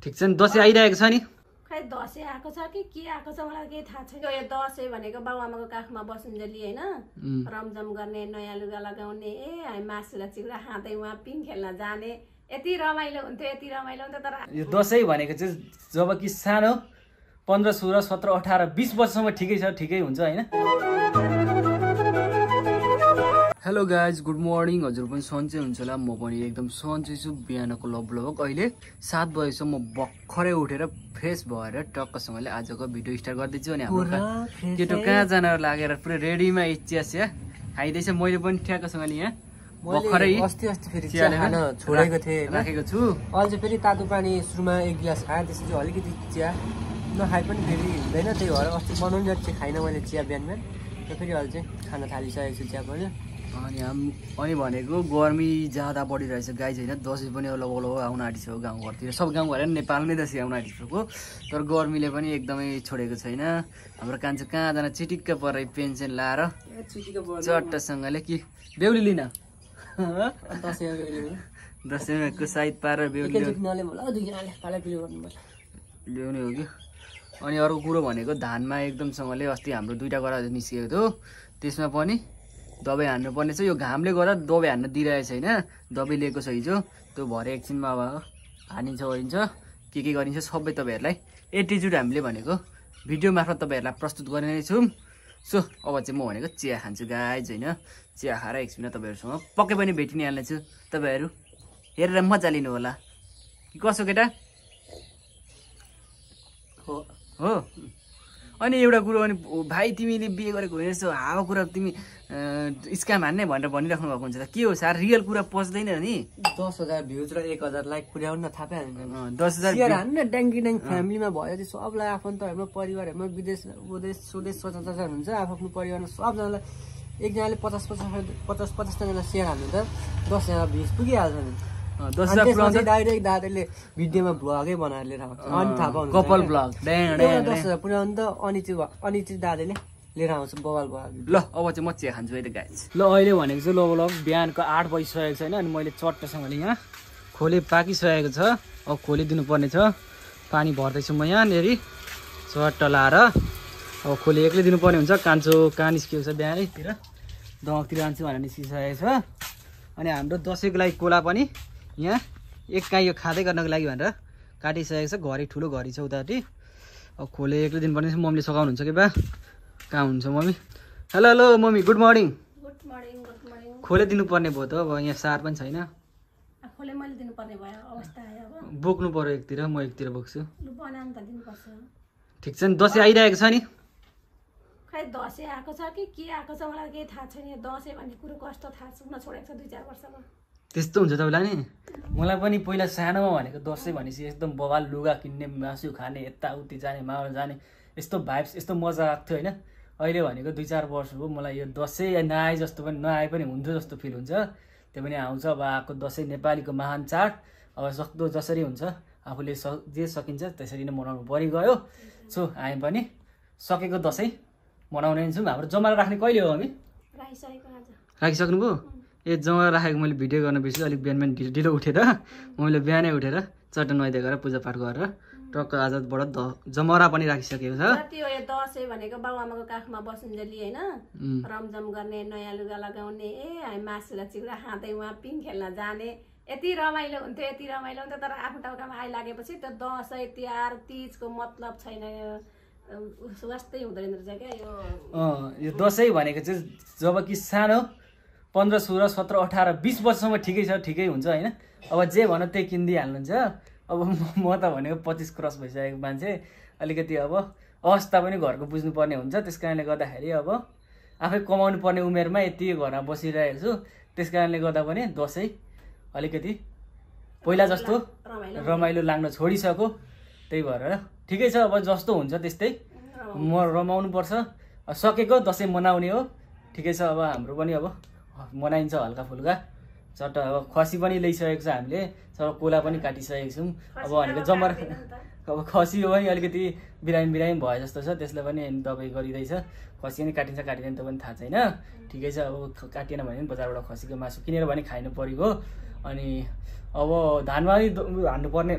ठिक छ नि दशैं आइरहेको छ नि खै दशैं आएको छ कि के आएको छ मलाई केही थाहा छैन यो दशैं भनेको बाबुआमाको काखमा बसुन्जेली हैन रमझम गर्ने नयाँ लुगा लगाउने हामी मासु र चिउरा खाँदै उहाँ पिङ खेल्न जाने यति रमाइलो हुन्थ्यो तर यो दशैं भनेको चाहिँ जब कि सानो 15 16 17 18 20 वर्षसम्म ठिकै हुन्छ हैन हेलो गाइज गुड मर्निङ हजुर पनि सन्चै हुन्छ होला म पनि एकदम सन्चै छु बिहानको लगभग अहिले 7 बजेसम्म म भर्खरै उठेर फ्रेस भएर टक्कसँगले आजको भिडियो स्टार्ट गर्दैछु अनि हाम्रो केटो कहाँ जान लागेर पुरै रेडीमा चिया खाइदैछ मैले पनि ठ्याक्कसँगले यहाँ भर्खरै अस्ति फेरि चिया खान छोडेको थिएँ राखेको छु अहिले चाहिँ फेरि तातो पानी सुरुमा एक गिलास खाएँ त्यसपछि अलिकति चिया नखाए पनि फेरि हुँदैन त्यही भएर अस्ति बनाउने चाहिँ खाइनँ मैले चिया बिहान र फेरि अहिले चाहिँ खान थालिसकेको छु चिया पनि अनि भनेको गर्मी ज्यादा बढिरहेछ गाइज होइन दसैँ पनि लगभग आउन आँटिसक्यो गाउँघरतिर सब गाउँघर नेपालमै दसैँ आउन आँटिसक्यो तर गर्मीले पनि एकदमै छोडेको छैन हाम्रो कान्छो कहाँ जान चिटिक्क परे पेन्सन लाएर चट्टसँगले कि बेहुली लिन दसैँको साइड पारेर बेहुली ल्याउने हो कि अनि अर्को कुरो भनेको धानमा एकदमसँगले अस्ति हाम्रो 2टा गरा निस्किएको थियो त्यसमा पनि दबाई हान्नु पर्ने छ यो घामले गर्दा दबाई हान्न दिइरहेको छैन दबाई लिएको छ हिजो त्यो भरे एकछिनमा अब हानिन्छ गरिन्छ के गरिन्छ सबै तपाईँहरूलाई एटिट्युड हामीले भनेको भिडियो मार्फत तपाईँहरूलाई प्रस्तुत गर्ने नै छौँ सो अब चाहिँ म भनेको चिया खान्छु गाइज होइन चिया खाएर एकछिनमा तपाईँहरूसँग पक्कै पनि भेटिने हाल्नेछु तपाईँहरू हेरेर मजा लिनु होला कि कसो केटा हो अनि एउटा कुरो अनि भाइ तिमीले बिहे गरेको होइन रहेछौ हावा कुरा तिमी स्क्याम हान्ने भनेर भनिराख्नु भएको हुन्छ त के हो सार रियल कुरा पच्दैन नि 10,000 भ्युज र 1,000 लाइक पुर्याउन थाहा पाइहाल्दैन 10,000 हान्न ड्याङ्की फ्यामिलीमा भयो चाहिँ सबलाई आफन्तहरूमा परिवारहरूमा विदेश स्वदेश स्वतन्त्र हुन्छ आफ्नो परिवारमा सबजनालाई एकजनाले 50-50 जना सेयर हाल्नु त 10,000 भ्युज पुगिहाल्छ नि 10,000 डाइरेक्ट दादाले भिडियोमा भ्लगै बनाएर लिएर आउँछ अनि थाहा पाउनु कपल भ्लग 10,000 पुर्याउनु त अनिचित दादाले लिएर आउँछ बवाल भयो ल अब चाहिँ म चिया खान्छु है त गाइज ल अहिले भनेको चाहिँ लगभग बिहानको 8 बजिसकेको छैन अनि मैले चट्टसँगले यहाँ खोले पाकिसकेको छ अब खोले दिनुपर्ने छ पानी भर्दैछु म यहाँनिर चट्ट लाएर अब खोले एक्लै दिनुपर्ने हुन्छ कान्छो कहाँ निस्किएको छ बिहानैतिर दमकतिर जान्छु भनेर निस्किसकेको छ अनि हाम्रो दसैँको लागि कोला पनि यहाँ एक काई यो खाँदै गर्नको लागि भनेर काटिसकेको छ घरि ठुलो घरि छ उतापट्टि अब खोले एक्लै दिनुपर्ने छ मम्मीले सघाउनुहुन्छ कि बा कहाँ हुन्छ mummy hello mummy good morning खोले दिनुपर्ने भयो त अब यहाँ सार पनि छैन बोक्नु पर्यो एकतिर म एकतिर बोक्छु ठिक छ नि दसैँ आइरहेको छ नि खै दशैं आएको छ कि के आएको छ मलाई केही थाहा छैन दशैं भन्ने कुरो कस्तो थाहा हुन छोडेको छ 2-4 वर्षमा त्यस्तो हुन्छ तपाईँलाई नि मलाई पनि पहिला सानोमा भनेको दसैँ भनेपछि एकदम बवाल लुगा किन्ने मासु खाने यताउति जाने मावल जाने यस्तो भाइब्स यस्तो मजा आएको थियो होइन अहिले भनेको 2-4 वर्ष भयो मलाई यो दसैँ नआए जस्तो पनि नआए पनि हुन्थ्यो जस्तो फिल हुन्छ त्यो पनि आउँछ अब आएको दसैँ नेपालीको महान चाड अब सक्दो जसरी हुन्छ आफूले जे सकिन्छ त्यसरी नै मनाउनु परिगयो सो हामी पनि सकेको दसैँ मनाउने छौँ हाम्रो जमारा राख्ने कहिले हो हामी राखिसक्नुभयो ए जमारा राखेको मैले भिडियो गर्न बिर्सेँ अलिक बिहान ढिलो उठेर मैले बिहानै उठेर चट्ट नुहाइदिए गरेर पूजापाठ गरेर टक्क आजबाट जमरा पनि राखिसकेको छ त्यो दसैँ भनेको बाबुआमाको काखमा बसुन्जेली हैन रमझम गर्ने नयाँ लुगा लगाउने हामी मासु र चिउरा खाँदै उहाँ पिङ खेल्न जाने यति रमाइलो हुन्थ्यो तर आफ्नो टाउकामा आइलागेपछि त्यो दसैँ तिहार तीजको मतलब छैन वास्तै हुँदैन रहेछ क्या यो दसैँ भनेको चाहिँ जब कि सानो 15 16 17 18 20 वर्षसम्म ठिकै हुन्छ होइन अब जे भनौँ त्यही किनिदिइहाल्नुहुन्छ अब म त भनेको 25 क्रस भइसकेको मान्छे अलिकति अब अवस्था पनि घरको बुझ्नुपर्ने हुन्छ त्यस कारणले गर्दाखेरि अब आफै कमाउनु पर्ने उमेरमा यति घरमा बसिरहेको छु त्यस कारणले गर्दा पनि दसैँ अलिकति पहिला जस्तो रमाइलो लाग्न छोडिसक्यो त्यही भएर ठिकै छ अब जस्तो हुन्छ त्यस्तै म रमाउनु पर्छ सकेको दसैँ मनाउने हो ठिकै छ अब हाम्रो पनि अब मनाइन्छ हल्का फुल्का चट्ट अब खसी पनि ल्याइसकेको छ हामीले सब कोला पनि काटिसकेको छौँ अब भनेको जमरा अब खसी हो है अलिकति बिरामी भयो जस्तो छ त्यसलाई पनि दबाई गरिँदैछ खसी पनि काटिन्छ काटिँदैन त पनि थाहा छैन ठिकै छ अब काटिएन भने बजारबाट खसीको मासु किनेर पनि खानु परेको अनि अब धानमा हान्नुपर्ने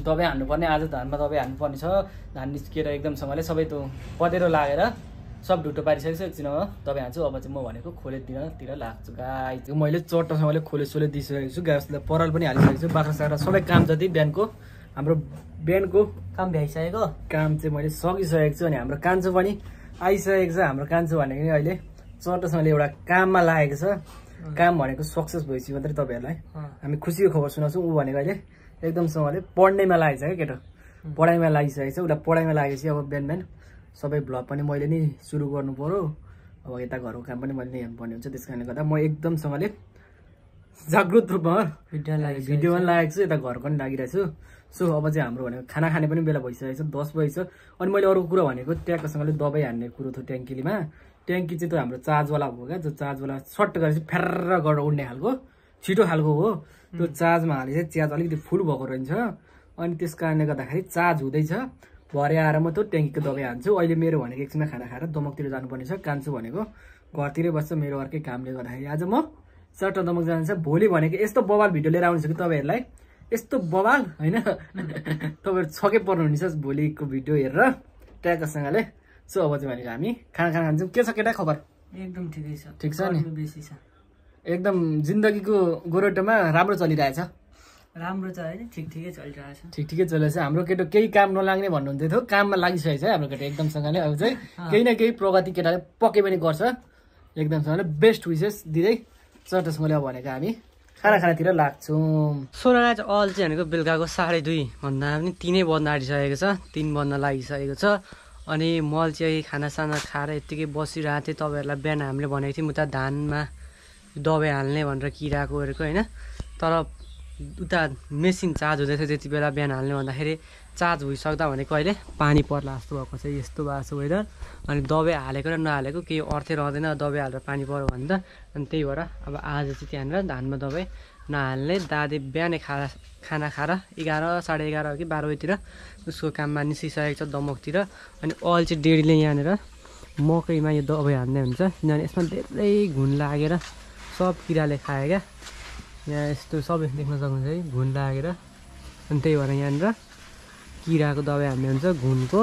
दबाई हान्नुपर्ने, आज धानमा दबाई हान्नुपर्ने छ। धान निस्किएर एकदमसँगले सबै त्यो पँधेरो लागेर सब ढुट्टो पारिसकेको छ। एकछिन दबाई हान्छु। अब चाहिँ म भनेको खोलेतिर लाग्छु गाई। मैले चट्टसँगले खोले दिइसकेको छु। गाईलाई पराल पनि हालिसकेको छु। बाख्रा साख्रा सबै काम जति बिहानको हाम्रो बिहानको काम भ्याइसकेको काम चाहिँ मैले सकिसकेको छु। अनि हाम्रो कान्छो पनि आइसकेको छ। हाम्रो कान्छो भनेको नि अहिले चट्टसँगले एउटा काममा लागेको छ। काम भनेको सक्सेस भएपछि मात्रै तपाईँहरूलाई हामी खुसीको खबर सुनाउँछौँ। ऊ भनेको अहिले एकदमसँगले पढ्नेमा लागेको छ क्या केटो, पढाइमा लागिसकेको छ। उसलाई पढाइमा लागेपछि अब बिहान सबै भ्लग पनि मैले नै सुरु गर्नु पऱ्यो। अब यता घरको काम पनि मैले नै हेर्नुपर्ने हुन्छ। त्यस कारणले गर्दा म एकदमसँगले जागृत रूपमा भिडियोमा लागेको छु। यता घरको पनि लागिरहेको छु। सो अब चाहिँ हाम्रो भनेको खाना खाने पनि बेला भइसकेको छ, 10 बजी छ। अनि मैले अरू कुरा भनेको ट्याक्कसँगले दबाई हान्ने कुरो थियो ट्याङ्कीमा। ट्याङ्की चाहिँ त्यो हाम्रो चार्जवाला हो क्या, त्यो चार्जवाला सट्ट गरेर चाहिँ फ्यार्र गरेर उड्ने खालको छिटो खालको हो। त्यो चार्जमा हाले चाहिँ चार्ज अलिकति फुल भएको रहन्छ। अनि त्यस कारणले गर्दाखेरि चार्ज हुँदैछ। भरे आएर म त्यो ट्याङ्कीको दबाई हान्छु। अहिले मेरो भनेको एकछिनमा खाना खाएर दमकतिर जानुपर्ने छ। कान्छु भनेको घरतिरै बस्छ, मेरो अर्कै कामले गर्दाखेरि आज म चट्ट दमक जान्छ। भोलि भनेको यस्तो बवाल भिडियो लिएर आउँछु कि तपाईँहरूलाई, यस्तो बवाल होइन तपाईँहरू छकै पर्नुहुनेछ भोलिको भिडियो हेरेर ट्याक्कसँगले। सो अब चाहिँ भनेको हामी खाना खान्छौँ। के छ केटा खबर? एकदम ठिकै छ। ठिक छ नि? बेसी छ। एकदम जिन्दगीको गोरोटोमा राम्रो चलिरहेछ। राम्रो छ होइन, ठिकै चलिरहेछ। ठिकै चलिरहेछ। हाम्रो केटो केही काम नलाग्ने भन्नुहुन्थ्यो थियो, काममा लागिसकेको छ हाम्रो केटो एकदमसँगले। अब चाहिँ केही न केही प्रगति केटाले पक्कै पनि गर्छ। एकदमसँगले बेस्ट विसेस दिँदै चट्टसँगले अब भनेको हामी खानातिर लाग्छौँ। सोनाराज अल चाहिँ भनेको बेलुकाको 2:30 भन्दा पनि 3 बज्न आँटिसकेको छ, 3 बज्न लागिसकेको छ। अनि मल चाहिँ खानासाना खाएर यत्तिकै बसिरहेको थिएँ। तपाईँहरूलाई बिहान हामीले भनेको थियौँ उता धानमा दबाई हाल्ने भनेर किराको होइन, तर उता मेसिन चार्ज हुँदै थियो त्यति बेला बिहान हाल्ने भन्दाखेरि चार्ज भइसक्दा भनेको अहिले पानी पर्ला जस्तो भएको छ, यस्तो भएको छ वेदर। अनि दबाई हालेको र नहालेको केही अर्थै रहँदैन दबाई हालेर पानी पऱ्यो भने त। अनि त्यही भएर अब आज चाहिँ त्यहाँनिर धानमा दबाई नहाल्ने दादे बिहानै खाना खाएर 11 साढे 11 हो कि 12 बजीतिर उसको काममा निस्किसकेको छ दमकतिर। अनि अल चाहिँ डेडीले यहाँनिर मकैमा यो दबाई हाल्ने हुन्छ, किनभने यसमा धेरै घुन लागेर सब किराले खायो क्या। यहाँ यस्तो सबै देख्न सक्नुहुन्छ है, घुन लागेर। अनि त्यही भएर यहाँनिर किराको दबाई हाल्ने हुन्छ घुनको।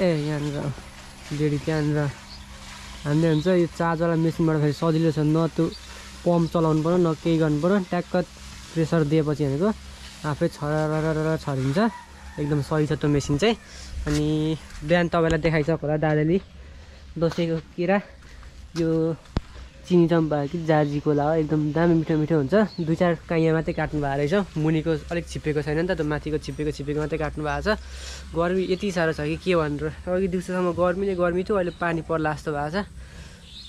यहाँनिर डेडी त्यहाँनिर हाल्ने हुन्छ। यो चार्जवाला मेसिनबाट फेरि सजिलो छ, न त्यो पम्प चलाउनु पऱ्यो न केही गर्नु पऱ्यो। ट्याक्क प्रेसर दिएपछि भनेको आफै छरिन्छ। एकदम सही छ त्यो मेसिन चाहिँ। अनि बिहान तपाईँलाई देखाइसक्यो होला दादाले दसैँको केरा, यो चिनी चम्पा कि जाजीको ला एकदम दामी मिठो हुन्छ। 2-4 काइया मात्रै काट्नु भएको रहेछ, मुनिको अलिक छिप्पेको छैन नि त, त्यो माथिको छिप्पेको मात्रै काट्नु भएको छ। गर्मी यति साह्रो छ कि के भनेर, अघि दिउँसोसम्म गर्मी थियो, अहिले पानी पर्ला जस्तो भएको छ।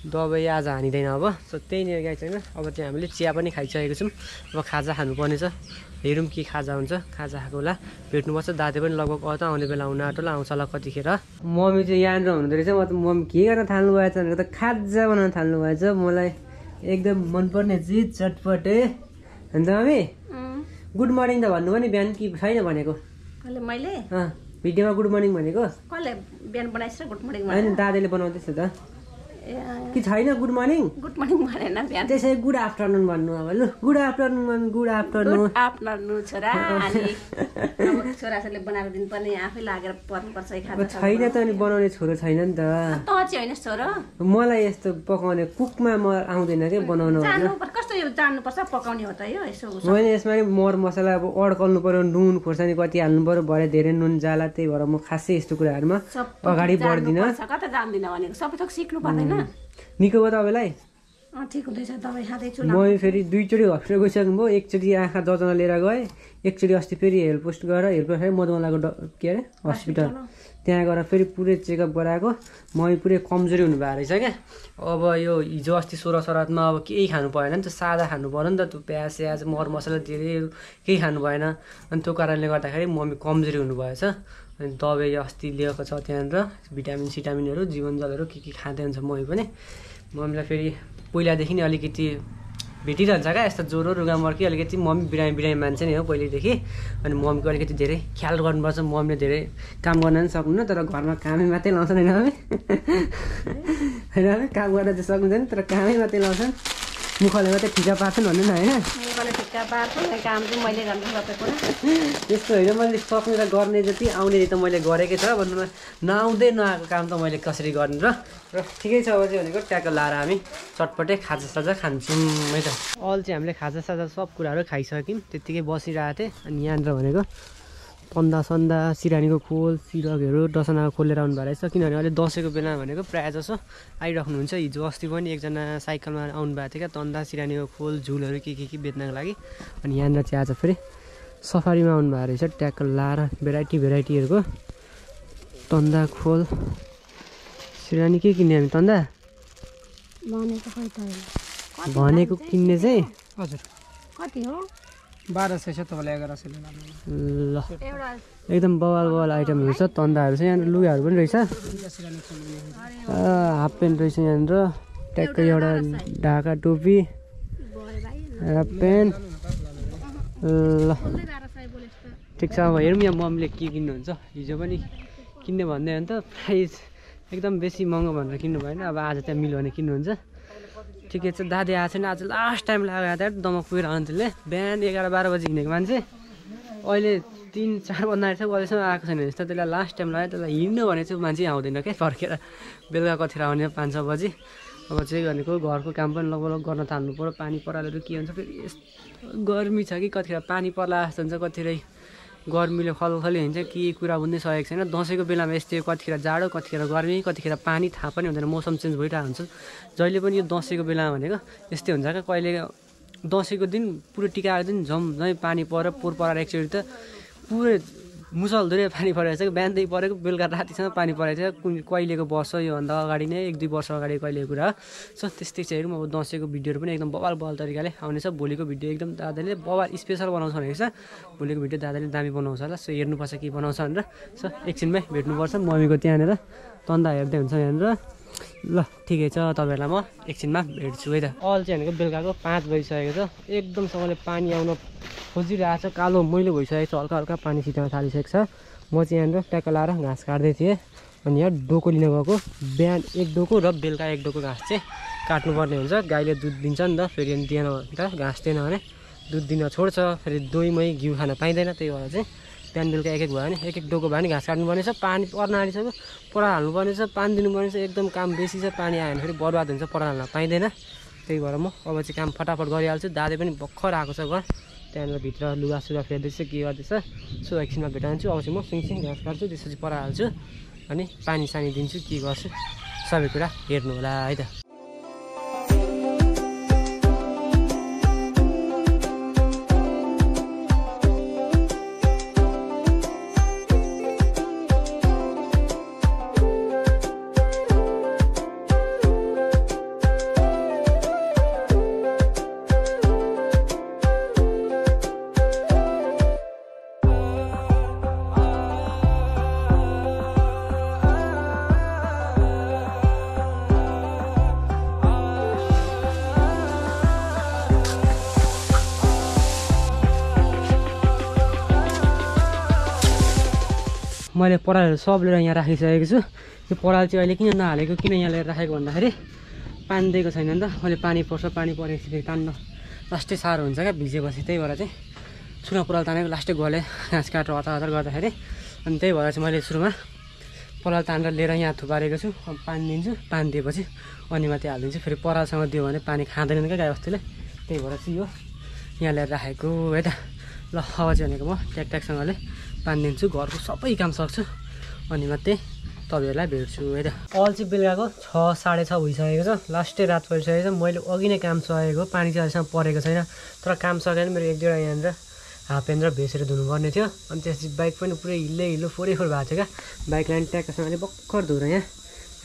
दबाई आज हानिँदैन अब। सो त्यही नै गाई छैन। अब चाहिँ हामीले चिया पनि खाइसकेको छौँ। अब खाजा खानुपर्ने छ, हेरौँ के खाजा हुन्छ। खाजा खाएको होला भेट्नुपर्छ। दादे पनि लगभग आउने बेला आउनु आँटोला, आउँछ होला कतिखेर। मम्मी चाहिँ यहाँनिर हुनुहुँदो रहेछ। म त मम्मी के गर्न थाल्नु भएछ भनेको त खाजा बनाउन थाल्नु भएछ। मलाई एकदम मनपर्ने चिज चटपटे हुन्छ। मम्मी गुड मर्निङ त भन्नु पनि बिहान कि छैन भनेको? मैले भिडियोमा गुड मर्निङ भनेको कसले बिहान बनाइछ गुड मर्निङ होइन, दादाले बनाउँदैछ त कि छैन गुड मर्निङ? गुड मर्निङ भनेन बिहान, त्यसै गुड आफ्टरनुन भन्नु। अब लु गुड आफ्टरनुन छोरा। अनि छोराछोरीले बनाएर दिनुपर्ने, आफै लागेर पर्नुपर्छ खाजा। छैन त अनि बनाउने छोरो छैन नि त। त चाहिँ होइन छोरो, मलाई यस्तो पकाउने कुकमा म आउँदैन क्या बनाउनु। कस्तो यो जान्नुपर्छ पकाउने हो त यो यसो। मैले यसमा नि मर मसला अब अड्कल्नु पर्यो, नुन खोर्सानी कति हाल्नु पर्यो, भरे धेरै नुन जाला। त्यही भएर म खासै यस्तो कुराहरूमा अगाडि बढ्दिनँ। कता जान्दिनँ भनेको सबै थोक सिक्नु पर्दैन। निको भयो तपाईँलाई? ठिक हुँदैछ, दबाई खाँदैछु। म फेरि 2 चोटि हस्पिटल गइसक्नु भयो। एकचोटि आँखा दर्जन लिएर गएँ, एकचोटि अस्ति फेरि हेल्थ पोस्ट मधुमलाको के अरे हस्पिटल, त्यहाँ गएर फेरि पुरै चेकअप गराएको। मम्मी पुरै कमजोरी हुनुभएको रहेछ क्या। अब यो हिजो अस्ति 16 सरातमा अब केही खानु भएन नि त, सादा खानु पऱ्यो नि त। त्यो प्याज मर मसला धेरै केही खानु भएन। अनि त्यो कारणले गर्दाखेरि मम्मी कमजोरी हुनुभएछ। अनि दबाई अस्ति लिएको छ त्यहाँनिर, भिटामिन सिटामिनहरू जीवन जलहरू के खाँदै हुन्छ मम्मी पनि। मम्मीलाई फेरि पहिलादेखि नै अलिकति भेटिरहन्छ क्या यस्तो ज्वरो रुगामर्की अलिकति। मम्मी बिरामी मान्छे नै हो पहिल्यैदेखि। अनि मम्मीको अलिकति धेरै ख्याल गर्नुपर्छ। मम्मीले धेरै काम गर्न पनि सक्नुहुन्न, तर घरमा कामै मात्रै लाउँछन् होइन हामी होइन, काम गर्न चाहिँ सक्नुहुन्छ नि, तर कामै मात्रै लाउँछन्। मुखले मात्रै ठिका पार्छन् भन्नु न होइन। ठिक्का पार्छु काम चाहिँ मैले गर्नु सबै कुरा त्यस्तो होइन मैले सक्ने र गर्ने जति आउने त मैले गरेकै छ भन्नुमा नआउँदै नआएको काम त मैले कसरी गर्ने र ठिकै छ अब चाहिँ भनेको ट्याक्क लाएर हामी चटपटे खाजासाजा खान्छौँ है त अल चाहिँ हामीले खाजासाजा सब कुराहरू खाइसक्यौँ त्यत्तिकै बसिरहेको थिएँ अनि यहाँनिर भनेको पन्दा सन्दा सिरानीको खोल सिरकहरू डसनाको खोल लिएर आउनु भएको रहेछ किनभने अहिले दसैँको बेला भनेको प्रायः जसो आइराख्नुहुन्छ हिजो अस्ति पनि एकजना साइकलमा आउनु भएको थियो क्या तन्दा सिरानीको खोल झुलहरू के बेच्नको लागि अनि यहाँनिर चाहिँ आज फेरि सफारीमा आउनु भएको रहेछ ट्याक्क लाएर भेराइटीहरूको तन्दा खोल सिरानी के किन्ने हामी तन्दा भनेको किन्ने चाहिँ हजुर कति हो 1200 छ तपाईँलाई 1100 ल एकदम बवाल आइटमहरू छ तन्दाहरू छ यहाँ लुगाहरू पनि रहेछ हाफ प्यान्ट रहेछ यहाँनिर ट्याक्कै एउटा ढाका टोपी हाफ प्यान्ट ल ठिक छ अब हेरौँ यहाँ मम्मीले के किन्नुहुन्छ हिजो पनि किन्ने भन्दै हो नि त प्राइस एकदम बेसी महँगो भनेर किन्नु भएन अब आज त्यहाँ मिल्यो भने किन्नुहुन्छ ठिकै छ दादी आएको छैन आज लास्ट टाइम लगाएर त दमक पुगेर आउनु त्यसले बिहान 11-12 बजी हिँडेको मान्छे अहिले 3-4 बन्दा रहेछ अहिलेसम्म आएको छैन जस्तो त्यसलाई लास्ट टाइम लगायो त्यसलाई हिँड्नु भने चाहिँ मान्छे आउँदैन क्या फर्केर बेलुका कतिखेर आउने 5-6 बजी अब चाहिँ भनेको घरको काम पनि लगभग गर्न थाल्नु पऱ्यो पानी परालहरू के हुन्छ फेरि गर्मी छ कि कतिखेर पानी पर्ला जस्तो हुन्छ कतिखेर गर्मीले खलखली हुन्छ के कुरा बुझ्नै सकेको छैन दसैँको बेलामा यस्तै कतिखेर जाडो कतिखेर गर्मी कतिखेर पानी थाहा पनि हुँदैन मौसम चेन्ज भइरहेको हुन्छ जहिले पनि यो दसैँको बेलामा भनेको यस्तै हुन्छ क्या कहिले दसैँको दिन पुरो टिकाको दिन झै पानी परेर पोहोर पराएर एकचोटि त पुरै मुसलधुरे पानी परेको छ बिहानदेखि परेको बेलुका रातिसम्म पानी परेको छ कहिलेको वर्ष योभन्दा अगाडि नै 1-2 वर्ष अगाडि कहिलेको कुरा हो सो त्यस्तै चाहिँ हेरौँ अब दसैँको भिडियोहरू पनि एकदम बवाल तरिकाले आउनेछ भोलिको भिडियो एकदम दादाले बवाल स्पेसल बनाउँछ भनेको छ भोलिको भिडियो दादाले दामी बनाउँछ होला सो हेर्नुपर्छ के बनाउँछ भनेर सो एकछिनमै भेट्नुपर्छ मम्मीको त्यहाँनिर तन्दा हेर्दै हुन्छ यहाँनिर ल ठिकै छ तपाईँहरूलाई म एकछिनमा भेट्छु है त अल चाहिँ भनेको बेलुकाको 5 बजिसकेको छ एकदम सँगले पानी आउन खोजिरहेको छ कालो मैलो भइसकेको छ हल्का पानी छिट्न थालिसकेको छ म चाहिँ यहाँनिर ट्याक्क लाएर घाँस काट्दै थिएँ अनि यहाँ डोको लिन गएको बिहान 1 डोको र बेलुका 1 डोको घाँस चाहिँ काट्नुपर्ने हुन्छ गाईले दुध दिन्छ नि त फेरि दिएन भने त घाँस दिएन भने दुध दिन छोड्छ फेरि दही मही घिउ खान पाइँदैन त्यही भएर चाहिँ बिहान बेलुका 1-1 भयो भने 1-1 डोको भयो भने घाँस काट्नुपर्ने छ पानी पर्न आँटिसक्यो पराल हाल्नुपर्ने छ पानी दिनुपर्ने छ एकदम काम बेसी छ पानी आयो भने फेरि बर्बाद हुन्छ पराल हाल्न पाइँदैन त्यही भएर म अब चाहिँ काम फटाफट गरिहाल्छु दादे पनि भर्खर आएको छ घर त्यहाँनिर भित्र लुगासुगा फेर्दैछ के गर्दैछ सो एकछिनमा भेटाउँछु अब चाहिँ म सिङसिङ घाँस काट्छु त्यसपछि पराल्छु अनि पानी सानी दिन्छु के गर्छु सबै कुरा हेर्नु होला है त मैले परालहरू सब लिएर यहाँ राखिसकेको छु यो पराल चाहिँ अहिले किन नहालेको किन यहाँ लिएर राखेको भन्दाखेरि पानी दिएको छैन नि त अहिले पानी पर्छ पानी परेपछि फेरि तान्न लास्टै साह्रो हुन्छ क्या भिजेपछि त्यही भएर चाहिँ सुना पराल तानेको लास्टै गले घाँस काटेर हतार गर्दाखेरि अनि त्यही भएर चाहिँ मैले सुरुमा पराल तानेर लिएर यहाँ थुपारेको छु अब पानी दिन्छु पानी दिएपछि अनि माथि हालिदिन्छु फेरि परालसँग दियो भने पानी खाँदैन क्या गाई बस्तुले त्यही भएर चाहिँ यो यहाँ ल्याएर राखेको है त ल अब चाहिँ भनेको म ट्याकट्याकसँगले पानी दिन्छु घरको सबै काम सक्छु अनि मात्रै तपाईँहरूलाई भेट्छु है त अल चाहिँ बेलुकाको 6-6:30 भइसकेको छ लास्टै रात परिसकेको छ मैले अघि नै काम सकेको पानी चाहिँ अहिलेसम्म परेको छैन तर काम सकेन मेरो 1-2 यहाँनिर हाफ प्यान्ट र भेसेर धुनुपर्ने थियो अनि त्यसपछि बाइक पनि पुरै हिल्लो फोहोर भएको थियो क्या बाइकलाई ट्याक्कसँगले भर्खर धुएर यहाँ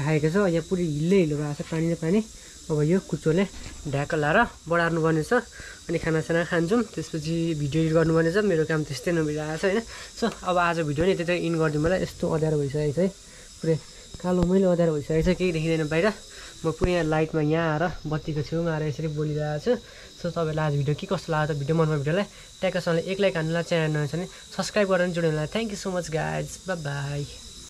राखेको छ यहाँ पुरै हिल्लो भएको छ पानी नै पानी अब यो कुचोले ढ्याक्क लाएर बढार्नु पर्ने छ अनि खानासाना खान्छौँ त्यसपछि भिडियो एडिट गर्नुपर्ने छ मेरो काम त्यस्तै नमिलिरहेको छ होइन सो अब आज भिडियो नै त्यतै इन गरिदिउँ मलाई यस्तो अँध्यारो भइसकेको छ है पुरै कालो मैलो अँध्यारो भइसकेको छ केही देखिँदैन बाहिर म पुरै यहाँ लाइटमा यहाँ आएर बत्तीको छेउमा आएर यसरी बोलिरहेको छु सो तपाईँलाई आज भिडियो के कस्तो लाग्यो त भिडियो मनपर्ने भिडियोलाई ट्याक्कसँगले एक लाइक हान्नुलाई च्यानल नयाँ छ भने सब्सक्राइब गरेर जोड्नुलाई thank you so much guys bye by